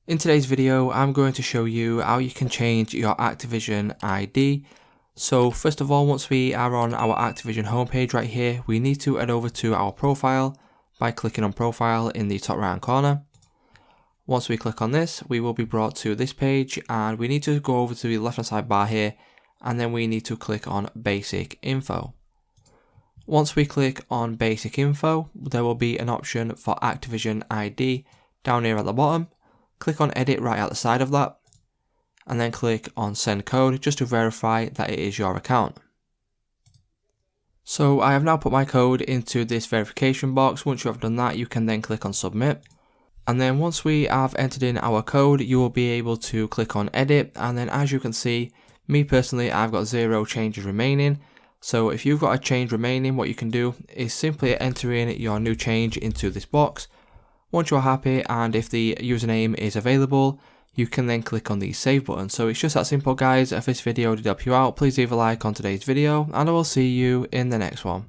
In today's video, I'm going to show you how you can change your Activision ID. So first of all, once we are on our Activision homepage right here, we need to head over to our profile by clicking on profile in the top right hand corner. Once we click on this, we will be brought to this page and we need to go over to the left hand side bar here and then we need to click on basic info. Once we click on basic info, there will be an option for Activision ID down here at the bottom. Click on edit right at the side of that and then click on send code just to verify that it is your account. So I have now put my code into this verification box. Once you have done that, you can then click on submit. And then once we have entered in our code, you will be able to click on edit. And then as you can see, me personally, I've got 0 changes remaining. So if you've got a change remaining, what you can do is simply enter in your new change into this box. Once you're happy and if the username is available, you can then click on the save button. So it's just that simple, guys. If this video did help you out, please leave a like on today's video and I will see you in the next one.